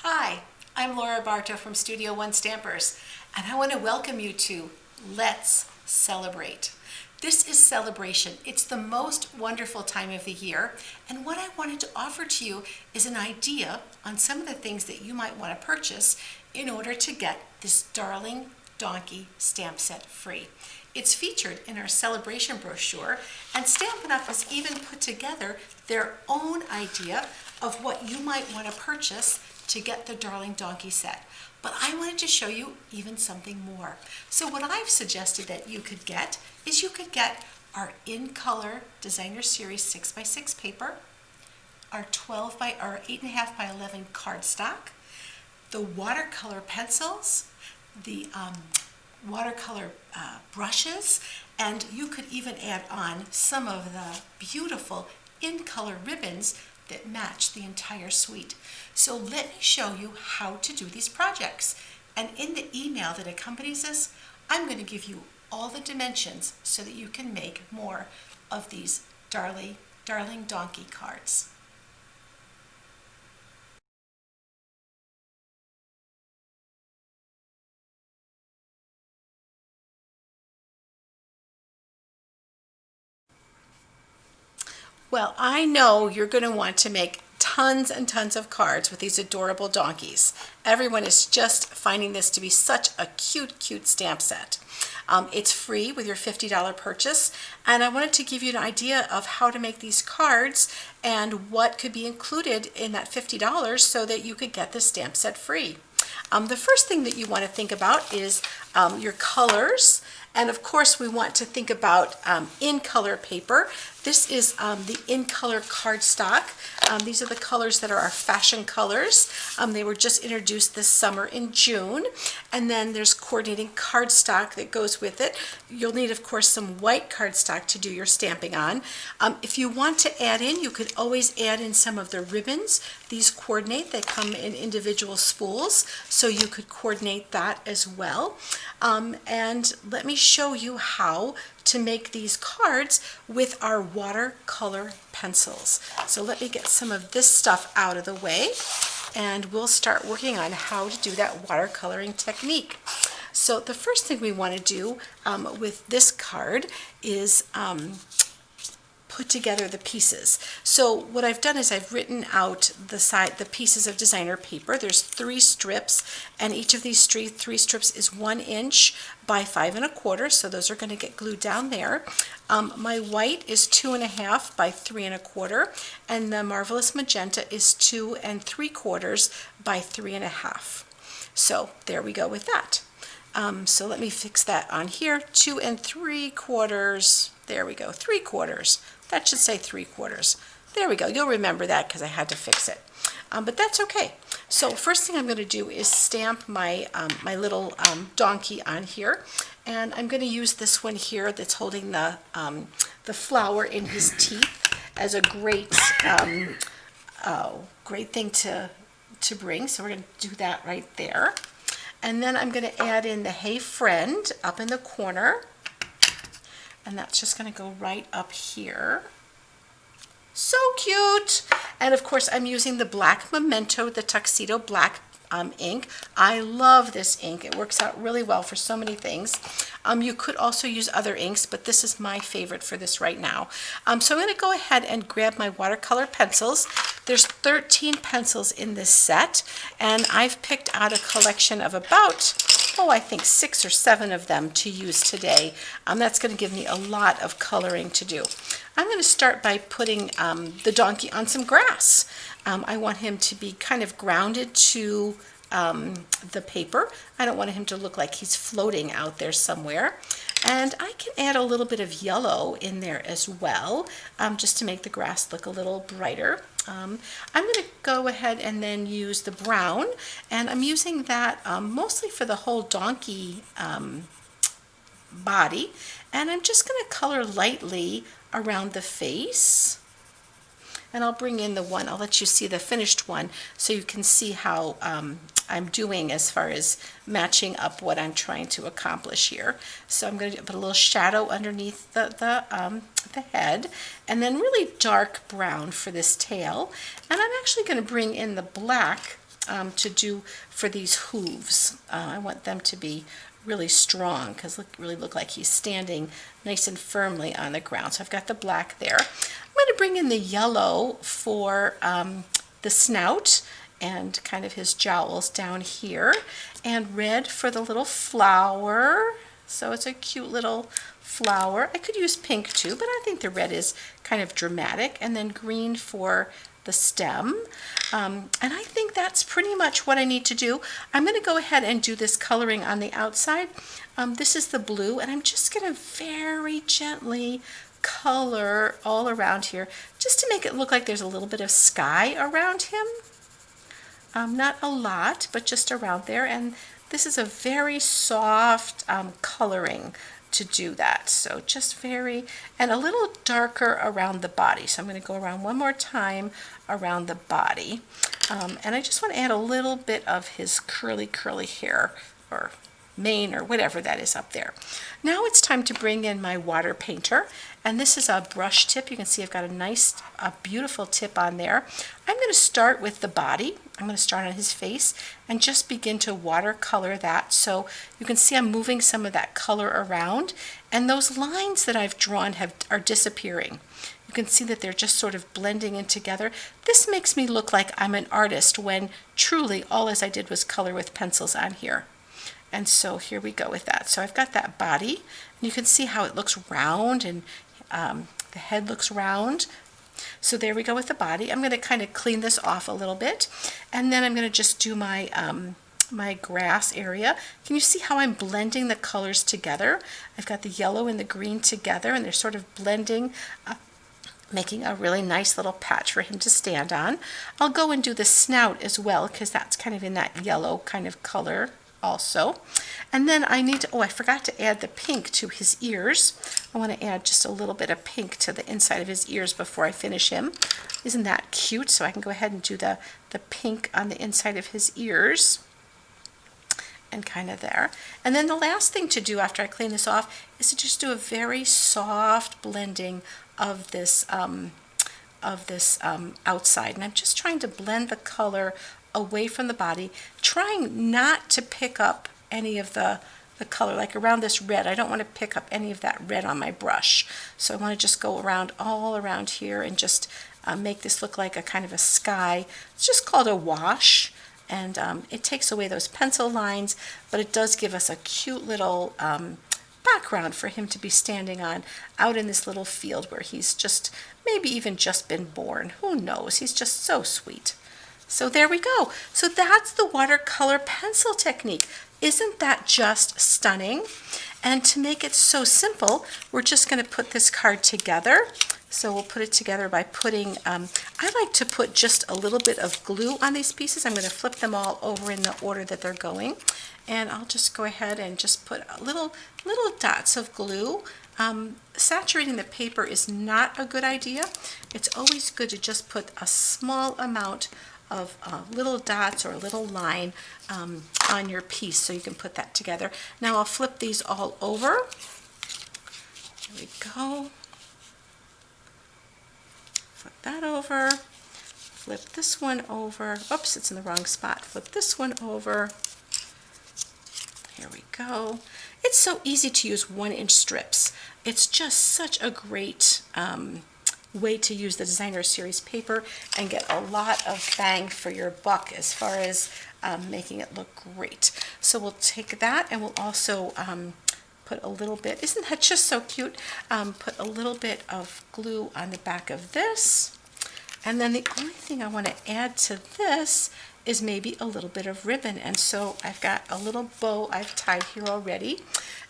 Hi, I'm Laura Bartow from Studio One Stampers, and I want to welcome you to Let's Celebrate. This is celebration. It's the most wonderful time of the year, and what I wanted to offer to you is an idea on some of the things that you might want to purchase in order to get this darling donkey stamp set free. It's featured in our celebration brochure, and Stampin' Up! Has even put together their own idea of what you might want to purchase to get the darling donkey set. But I wanted to show you even something more. So what I've suggested that you could get is you could get our in color designer series 6x6 paper, our 8.5 by 11 cardstock, the watercolor pencils, the watercolor brushes, and you could even add on some of the beautiful in color ribbons that match the entire suite. So let me show you how to do these projects. And in the email that accompanies this, I'm going to give you all the dimensions so that you can make more of these darling donkey cards. Well, I know you're going to want to make tons and tons of cards with these adorable donkeys. Everyone is just finding this to be such a cute stamp set. It's free with your $50 purchase, and I wanted to give you an idea of how to make these cards and what could be included in that $50 so that you could get this stamp set free. The first thing that you want to think about is your colors. And of course, we want to think about in color paper. This is the in color cardstock. These are the colors that are our fashion colors. They were just introduced this summer in June. And then there's coordinating cardstock that goes with it. You'll need, of course, some white cardstock to do your stamping on. If you want to add in, you could always add in some of the ribbons. These coordinate, they come in individual spools, so you could coordinate that as well. And let me show you how to make these cards with our watercolor pencils. So let me get some of this stuff out of the way, and we'll start working on how to do that watercoloring technique. So the first thing we want to do with this card is put together the pieces. So what I've done is I've written out the pieces of designer paper. There's 3 strips, and each of these three strips is 1 inch by 5 1/4, so those are going to get glued down there. My white is 2.5 by 3 1/4, and the Marvelous Magenta is 2 3/4 by 3 1/2. So there we go with that. So let me fix that on here. 2 3/4. There we go, 3/4. That should say 3/4. There we go. You'll remember that because I had to fix it. But that's okay. So first thing I'm going to do is stamp my my little donkey on here, and I'm going to use this one here that's holding the flower in his teeth as a great great thing to bring. So we're going to do that right there, and then I'm going to add in the Hey Friend up in the corner. And that's just going to go right up here. So cute! And of course, I'm using the black Memento, the Tuxedo Black ink. I love this ink. It works out really well for so many things. You could also use other inks, but this is my favorite for this right now. So I'm going to go ahead and grab my watercolor pencils. There's 13 pencils in this set, and I've picked out a collection of about, I think 6 or 7 of them to use today. That's going to give me a lot of coloring to do. I'm going to start by putting the donkey on some grass. I want him to be kind of grounded to the paper. I don't want him to look like he's floating out there somewhere. And I can add a little bit of yellow in there as well, just to make the grass look a little brighter. I'm going to go ahead and then use the brown, and I'm using that mostly for the whole donkey body, and I'm just going to color lightly around the face. And I'll bring in the one, I'll let you see the finished one so you can see how I'm doing as far as matching up what I'm trying to accomplish here. So I'm going to put a little shadow underneath the head, and then really dark brown for this tail. And I'm actually going to bring in the black to do for these hooves. I want them to be really strong because really look like he's standing nice and firmly on the ground. So I've got the black there. I'm going to bring in the yellow for the snout and kind of his jowls down here, and red for the little flower. So it's a cute little flower. I could use pink too, but I think the red is kind of dramatic, and then green for the stem. And I think that's pretty much what I need to do. I'm going to go ahead and do this coloring on the outside. This is the blue, and I'm just going to very gently color all around here just to make it look like there's a little bit of sky around him. Not a lot, but just around there. And this is a very soft coloring to do that. So just very, and a little darker around the body. So I'm going to go around one more time around the body. And I just want to add a little bit of his curly hair, or mane, or whatever that is up there. Now it's time to bring in my water painter, and this is a brush tip. You can see I've got a beautiful tip on there. I'm going to start with the body. I'm going to start on his face and just begin to watercolor that. So you can see I'm moving some of that color around, and those lines that I've drawn are disappearing. You can see that they're just sort of blending in together. This makes me look like I'm an artist when truly all as I did was color with pencils on here. And so here we go with that. So I've got that body, and you can see how it looks round, and the head looks round. So there we go with the body. I'm going to kind of clean this off a little bit, and then I'm going to just do my my grass area. Can you see how I'm blending the colors together? I've got the yellow and the green together, and they're sort of blending, making a really nice little patch for him to stand on. I'll go and do the snout as well, because that's kind of in that yellow kind of color also. And then I need to, I forgot to add the pink to his ears. I want to add just a little bit of pink to the inside of his ears before I finish him. Isn't that cute? So I can go ahead and do the pink on the inside of his ears, and kind of there. And then the last thing to do after I clean this off is to just do a very soft blending of this outside. And I'm just trying to blend the color away from the body, trying not to pick up any of the color, like around this red. I don't want to pick up any of that red on my brush. So I want to just go around all around here and just make this look like a kind of a sky. It's just called a wash, and it takes away those pencil lines, but it does give us a cute little background for him to be standing on out in this little field where he's just maybe even just been born. Who knows? He's just so sweet. So there we go. So that's the watercolor pencil technique. Isn't that just stunning? And to make it so simple, we're just going to put this card together. So we'll put it together by putting, I like to put just a little bit of glue on these pieces. I'm going to flip them all over in the order that they're going. And I'll just go ahead and just put little dots of glue. Saturating the paper is not a good idea. It's always good to just put a small amount of little dots or a little line on your piece, so you can put that together. Now I'll flip these all over. There we go. Flip that over. Flip this one over. Oops, it's in the wrong spot. Flip this one over. Here we go. It's so easy to use 1-inch strips. It's just such a great way to use the Designer Series paper and get a lot of bang for your buck as far as making it look great. So we'll take that, and we'll also put a little bit, isn't that just so cute? Put a little bit of glue on the back of this. And then the only thing I want to add to this is maybe a little bit of ribbon. And so I've got a little bow I've tied here already.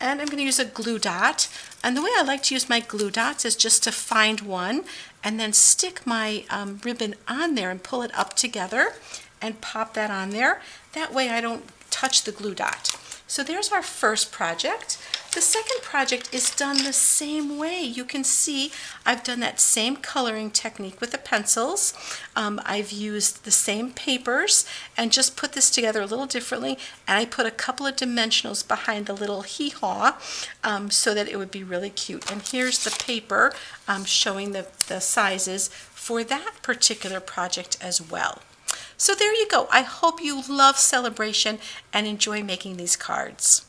And I'm going to use a glue dot. And the way I like to use my glue dots is just to find one and then stick my ribbon on there and pull it up together and pop that on there. That way I don't touch the glue dot. So there's our first project. The second project is done the same way. You can see I've done that same coloring technique with the pencils. I've used the same papers and just put this together a little differently, and I put a couple of dimensionals behind the little hee-haw so that it would be really cute. And here's the paper showing the sizes for that particular project as well. So there you go. I hope you love Sale-a-bration and enjoy making these cards.